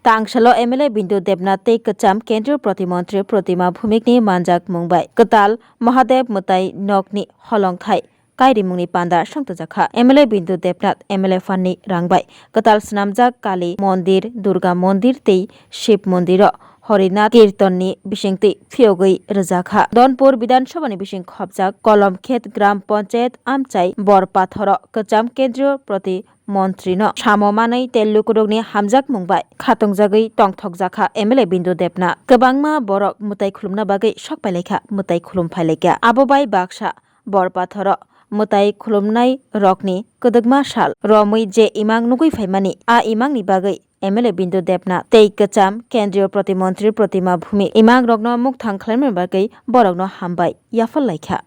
तांगशालो MLA बिन्दु देबनाथ तै कचाम केन्द्रीय प्रतिमन्त्री प्रतिमा भूमिकनि मानजाक मुंबाय कताल महादेव मुताई नकनि हलंथाय कायरिमुंनि पान्दा संतजाखा एमएलए बिन्दु देबनाथ एमएलए फाननि रांबाय कताल स्नामजाक काली मन्दिर दुर्गा मन्दिर तै शिव मन्दिर हरिनाथ कीर्तननि बिसिंति फियोगै रजाखा दनपुर विधानसभानि बिसिं खबजाक कलमखेत ग्राम पंचायत आमचाय बरपाथर कचाम केन्द्रीय प्रति मन्त्रीनो साममानै तेलुकुरुगनि हामजाक मुंबाय खातंजागै टंथकजाखा एमएलए बिन्दु देबना गोबांमा बरक मुताय खुलुमना बागै सकपाइलायखा मुताय खुलुमफाइलायखा आबोबाय बाक्सा बरपाथर मुताय खुलुमनाय रकनि कदगमा साल रमै जे इमां नुगै फाइमानि आ इमांनि बागै एमएलए बिन्दु देबना तै कचाम केन्द्रीय प्रतिमन्त्री प्रतिमा भूमि इमां रग्न मुख थांख्लायनो बागै बरगनो हामबाय याफालायखा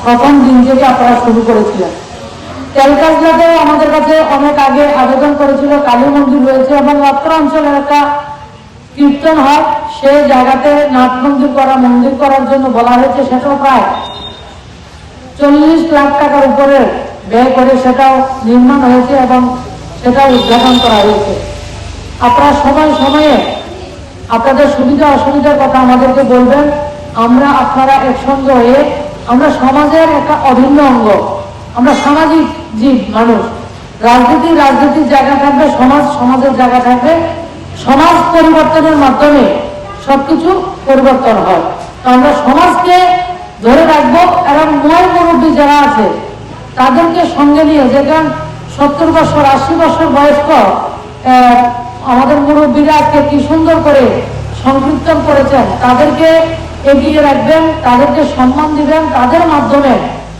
প্রথম দিন থেকে আপনারা শুরু করেছিলেন তেলকাজলাতে আমাদের কাছে অনেক আগে আবেদন করেছিল কালী মন্দির রয়েছে এবং অত্র অঞ্চলের একটা কীর্তন হয় সেই জায়গাতে নাট মন্দির করার জন্য বলা হয়েছে সেটাও প্রায় 40 লাখ টাকার উপরে ব্যয় করে সেটাও নির্মাণ হয়েছে এবং সেটাও উদ্ঘাটন করা হয়েছে আপনারা সময়ে আপনাদের সুবিধা অসুবিধার কথা আমাদেরকে বলবেন আমরা আপনারা একসঙ্গে হয়ে আমরা সমাজের একটা অভিন্ন অঙ্গ আমরা সামাজিক জীব মানুষ রাজনীতির জায়গা থাকবে সমাজের জায়গা থাকবে সমাজ পরিবর্তনের মাধ্যমে সবকিছু পরিবর্তন হয় তো আমরা সমাজকে ধরে রাখবো এবং নয় মুরব্বী যারা আছে তাদেরকে সঙ্গে নিয়ে যেখান 70 বছর 80 বছর বয়স্ক আমাদের মুরব্বীরা আজকে কি সুন্দর করে সংকীর্তন করেছেন তাদেরকে এগিয়ে রাখবেন তাদেরকে সম্মান দিবেন তাদের মাধ্যমে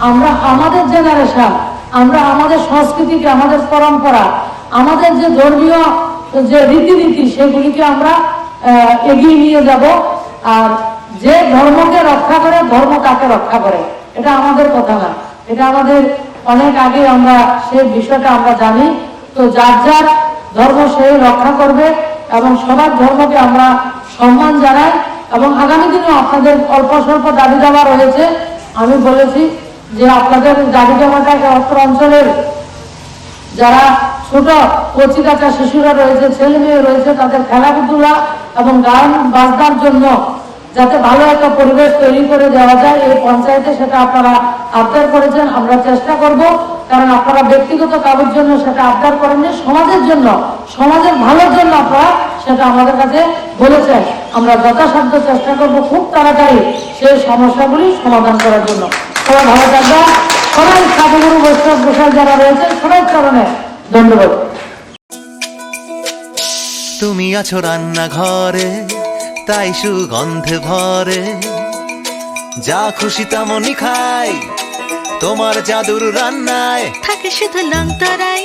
আমরা আমাদের জেনারেশন আমরা আমাদের সংস্কৃতিকে আমাদের পরম্পরা আমাদের যে ধর্মীয় যে রীতিনীতি সেগুলিকে আমরা এগিয়ে নিয়ে যাব আর যে ধর্মকে রক্ষা করে ধর্ম তাকে রক্ষা করে এটা আমাদের কথা না এটা আমাদের অনেক আগে আমরা সেই বিষয়টা আমরা জানি তো যার ধর্ম সে রক্ষা করবে এবং সবার ধর্মকে আমরা সম্মান জানাই এবং আগামী দিনে আপনাদের অল্প স্বল্প দাবি দাবা রয়েছে আমি বলেছি যে আপনাদের দাবি দাবাটাকে অত্র অঞ্চলের যারা ছোট কচি কাঁচা শিশুরা রয়েছে ছেলে মেয়ে রয়েছে তাদের খেলাধুলা এবং গান বাজনার জন্য যাতে ভালো একটা পরিবেশ তৈরি করে দেওয়া যায় এই পঞ্চায়েতে সেটা আপনারা আবদার করেছেন আমরা চেষ্টা করব কারণ আপনারা ব্যক্তিগত কাজের জন্য সেটা আবদার করেননি সমাজের জন্য সমাজের ভালোর জন্য আপনারা সেটা আমাদের কাছে বলেছেন আমরা যথাসাধ্য চেষ্টা করব খুব তাড়াতাড়ি সেই সমস্যাগুলি সমাধান করার জন্য সবাই ভালো থাকবেন সবাই সাধুগুরু বৈষ্ণব গোসাল যারা রয়েছে সবাই চরণে ধন্যবাদ তুমি আছো রান্না ঘরে তাই সুগন্ধে ভরে যা খুশি তেমনই খাই তোমার জাদুর রান্নায় থাকে শুধু লংতরাই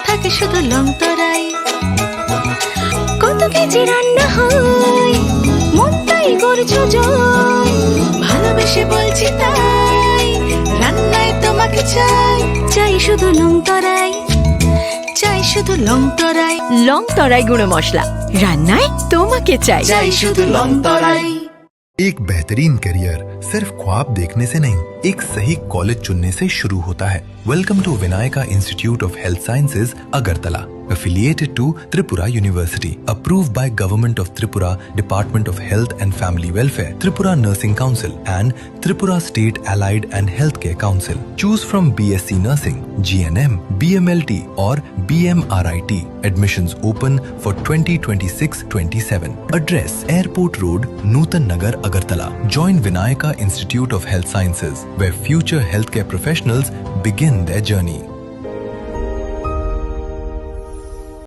থাকে শুধু লংতরাই কত কেজি রান্না হয় মন তাই করছো জয় ভালোবেসে বলছি তাই রান্নায় তোমাকে চাই চাই শুধু লংতরাই চাই শুধু লংতরাই লংতরাই গুঁড়ো মশলা রান্নায় তোমাকে চাই চাই শুধু লংতরাই एक बेहतरीन करियर सिर्फ ख्वाब देखने से नहीं एक सही कॉलेज चुनने से शुरू होता है welcome to Vinayaka institute of health sciences Agartala affiliated to Tripura University, approved by Government of Tripura, Department of Health and Family Welfare, Tripura Nursing Council and Tripura State Allied and Healthcare Council. Choose from BSc Nursing, GNM, BMLT or BMRIT. Admissions open for 2026-27. Address Airport Road, Nutan Nagar, Agartala. Join Vinayaka Institute of Health Sciences, where future healthcare professionals begin their journey.